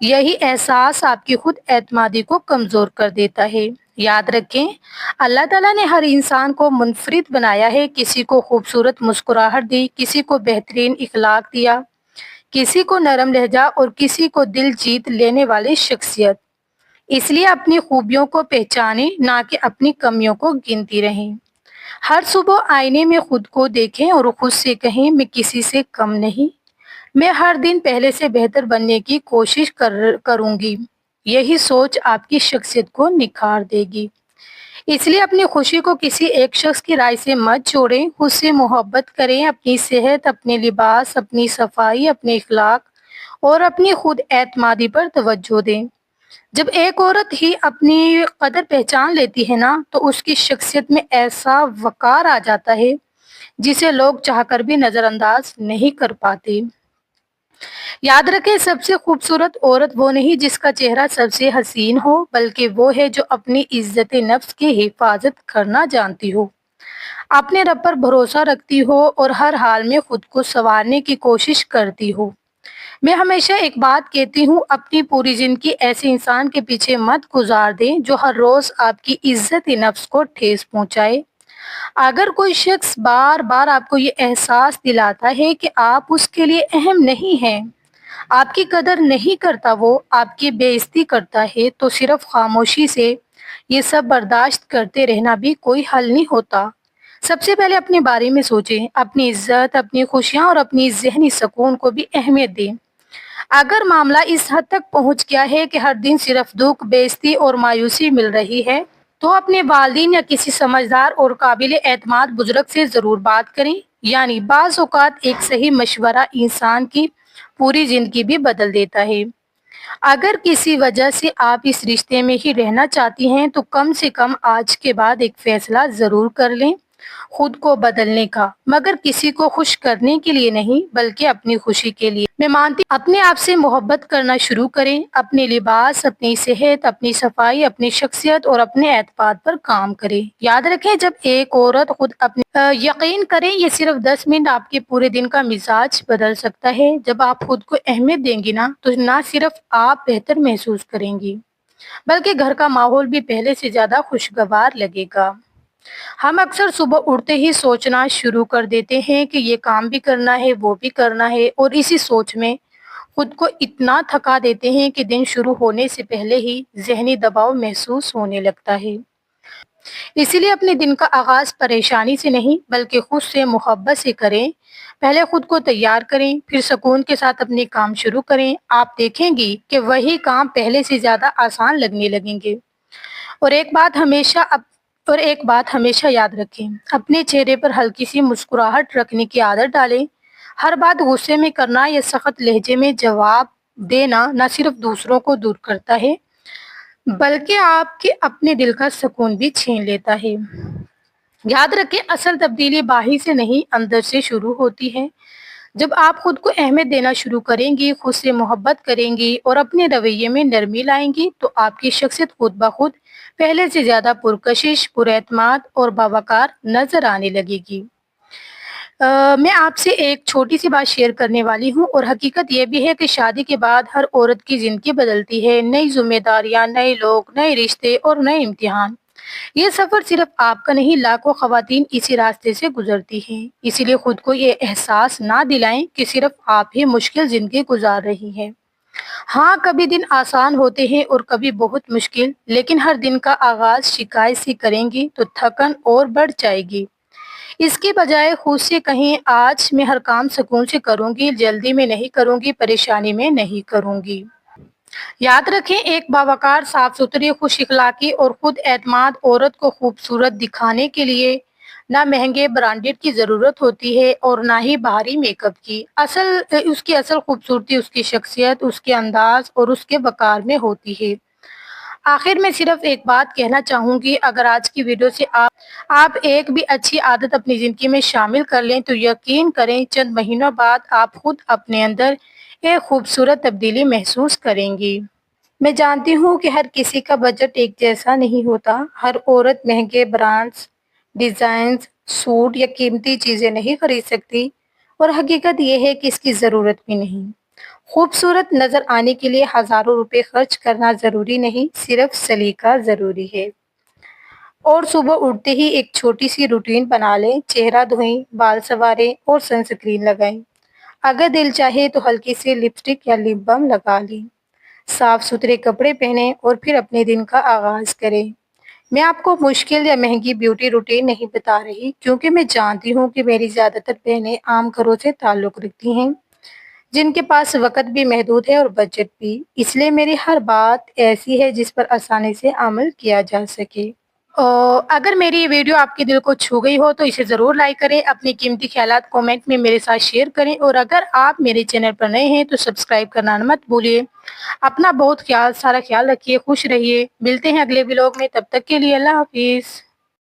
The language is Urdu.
یہی احساس آپ کی خود اعتمادی کو کمزور کر دیتا ہے۔ یاد رکھیں، اللہ تعالیٰ نے ہر انسان کو منفرد بنایا ہے۔ کسی کو خوبصورت مسکراہٹ دی، کسی کو بہترین اخلاق دیا، کسی کو نرم لہجہ اور کسی کو دل جیت لینے والی شخصیت۔ اس لیے اپنی خوبیوں کو پہچانیں، نہ کہ اپنی کمیوں کو گنتی رہیں۔ ہر صبح آئینے میں خود کو دیکھیں اور خود سے کہیں، میں کسی سے کم نہیں، میں ہر دن پہلے سے بہتر بننے کی کوشش کروں گی۔ یہی سوچ آپ کی شخصیت کو نکھار دے گی۔ اس لیے اپنی خوشی کو کسی ایک شخص کی رائے سے مت چھوڑیں، خود سے محبت کریں، اپنی صحت، اپنے لباس، اپنی صفائی، اپنے اخلاق اور اپنی خود اعتمادی پر توجہ دیں۔ جب ایک عورت ہی اپنی قدر پہچان لیتی ہے نا، تو اس کی شخصیت میں ایسا وقار آ جاتا ہے جسے لوگ چاہ کر بھی نظر انداز نہیں کر پاتے۔ یاد رکھیں، سب سے خوبصورت عورت وہ نہیں جس کا چہرہ سب سے حسین ہو، بلکہ وہ ہے جو اپنی عزت نفس کی حفاظت کرنا جانتی ہو، اپنے رب پر بھروسہ رکھتی ہو اور ہر حال میں خود کو سنوارنے کی کوشش کرتی ہو۔ میں ہمیشہ ایک بات کہتی ہوں، اپنی پوری زندگی ایسے انسان کے پیچھے مت گزار دیں جو ہر روز آپ کی عزت نفس کو ٹھیس پہنچائے۔ اگر کوئی شخص بار بار آپ کو یہ احساس دلاتا ہے کہ آپ اس کے لیے اہم نہیں ہیں، آپ کی قدر نہیں کرتا، وہ آپ کی بے عزتی کرتا ہے، تو صرف خاموشی سے یہ سب برداشت کرتے رہنا بھی کوئی حل نہیں ہوتا۔ سب سے پہلے اپنے بارے میں سوچیں، اپنی عزت، اپنی خوشیاں اور اپنی ذہنی سکون کو بھی اہمیت دیں۔ اگر معاملہ اس حد تک پہنچ گیا ہے کہ ہر دن صرف دکھ، بے عزتی اور مایوسی مل رہی ہے، تو اپنے والدین یا کسی سمجھدار اور قابل اعتماد بزرگ سے ضرور بات کریں۔ یعنی بعض اوقات ایک صحیح مشورہ انسان کی پوری زندگی بھی بدل دیتا ہے۔ اگر کسی وجہ سے آپ اس رشتے میں ہی رہنا چاہتی ہیں تو کم سے کم آج کے بعد ایک فیصلہ ضرور کر لیں، خود کو بدلنے کا، مگر کسی کو خوش کرنے کے لیے نہیں، بلکہ اپنی خوشی کے لیے۔ میں مانتی ہوں، اپنے آپ سے محبت کرنا شروع کریں، اپنے لباس، اپنی صحت، اپنی صفائی، اپنی شخصیت اور اپنے اعتماد پر کام کریں۔ یاد رکھیں، جب ایک عورت خود اپنے یقین کریں، یہ صرف 10 منٹ آپ کے پورے دن کا مزاج بدل سکتا ہے۔ جب آپ خود کو اہمیت دیں گی نا، تو نہ صرف آپ بہتر محسوس کریں گی، بلکہ گھر کا ماحول بھی پہلے سے زیادہ خوشگوار لگے گا۔ ہم اکثر صبح اٹھتے ہی سوچنا شروع کر دیتے ہیں کہ یہ کام بھی کرنا ہے، وہ بھی کرنا ہے، اور اسی سوچ میں خود کو اتنا تھکا دیتے ہیں کہ دن شروع ہونے سے پہلے ہی ذہنی دباؤ محسوس ہونے لگتا ہے۔ اسی لیے اپنے دن کا آغاز پریشانی سے نہیں، بلکہ خود سے محبت سے کریں۔ پہلے خود کو تیار کریں، پھر سکون کے ساتھ اپنے کام شروع کریں۔ آپ دیکھیں گی کہ وہی کام پہلے سے زیادہ آسان لگنے لگیں گے۔ اور ایک بات ہمیشہ یاد رکھیں، اپنے چہرے پر ہلکی سی مسکراہٹ رکھنے کی عادت ڈالیں۔ ہر بات غصے میں کرنا یا سخت لہجے میں جواب دینا نہ صرف دوسروں کو دور کرتا ہے، بلکہ آپ کے اپنے دل کا سکون بھی چھین لیتا ہے۔ یاد رکھیں، اصل تبدیلی باہر سے نہیں، اندر سے شروع ہوتی ہے۔ جب آپ خود کو اہمیت دینا شروع کریں گی، خود سے محبت کریں گی اور اپنے رویے میں نرمی لائیں گی، تو آپ کی شخصیت خود بخود پہلے سے زیادہ پرکشش، پر اعتماد اور باوقار نظر آنے لگے گی۔ میں آپ سے ایک چھوٹی سی بات شیئر کرنے والی ہوں، اور حقیقت یہ بھی ہے کہ شادی کے بعد ہر عورت کی زندگی بدلتی ہے۔ نئی ذمہ داریاں، نئے لوگ، نئے رشتے اور نئے امتحان۔ یہ سفر صرف آپ کا نہیں، لاکھوں خواتین اسی راستے سے گزرتی ہیں۔ اسی لیے خود کو یہ احساس نہ دلائیں کہ صرف آپ ہی مشکل زندگی گزار رہی ہیں۔ ہاں، کبھی دن آسان ہوتے ہیں اور کبھی بہت مشکل، لیکن ہر دن کا آغاز شکایت سے کریں گی تو تھکن اور بڑھ جائے گی۔ اس کے بجائے خود سے کہیں، آج میں ہر کام سکون سے کروں گی، جلدی میں نہیں کروں گی، پریشانی میں نہیں کروں گی۔ یاد رکھیں، ایک باوقار، صاف ستھری، خوش اخلاقی اور خود اعتماد عورت کو خوبصورت دکھانے کے لیے نہ مہنگے برانڈڈ کی ضرورت ہوتی ہے اور نہ ہی باہری میک اپ کی۔ اس کی اصل خوبصورتی اس کی شخصیت، اس کے انداز اور اس کے وقار میں ہوتی ہے۔ آخر میں صرف ایک بات کہنا چاہوں گی، اگر آج کی ویڈیو سے آپ ایک بھی اچھی عادت اپنی زندگی میں شامل کر لیں تو یقین کریں چند مہینوں بعد آپ خود اپنے اندر ایک خوبصورت تبدیلی محسوس کریں گی۔ میں جانتی ہوں کہ ہر کسی کا بجٹ ایک جیسا نہیں ہوتا، ہر عورت مہنگے برانڈز، ڈیزائنز، سوٹ یا قیمتی چیزیں نہیں خرید سکتی، اور حقیقت یہ ہے کہ اس کی ضرورت بھی نہیں۔ خوبصورت نظر آنے کے لیے ہزاروں روپے خرچ کرنا ضروری نہیں، صرف سلیقہ ضروری ہے۔ اور صبح اٹھتے ہی ایک چھوٹی سی روٹین بنا لیں، چہرہ دھوئیں، بال سنواریں اور سن سکرین لگائیں۔ اگر دل چاہے تو ہلکی سی لپسٹک یا لپ بام لگا لیں۔ صاف ستھرے کپڑے پہنیں اور پھر اپنے دن کا آغاز کریں۔ میں آپ کو مشکل یا مہنگی بیوٹی روٹین نہیں بتا رہی، کیونکہ میں جانتی ہوں کہ میری زیادہ تر بہنیں عام گھروں سے تعلق رکھتی ہیں، جن کے پاس وقت بھی محدود ہے اور بجٹ بھی۔ اس لیے میری ہر بات ایسی ہے جس پر آسانی سے عمل کیا جا سکے۔ اگر میری یہ ویڈیو آپ کے دل کو چھو گئی ہو تو اسے ضرور لائک کریں، اپنے قیمتی خیالات کومنٹ میں میرے ساتھ شیئر کریں، اور اگر آپ میرے چینل پر نئے ہیں تو سبسکرائب کرنا مت بھولیے۔ اپنا بہت سارا خیال رکھیے، خوش رہیے۔ ملتے ہیں اگلے ولاگ میں، تب تک کے لیے اللہ حافظ۔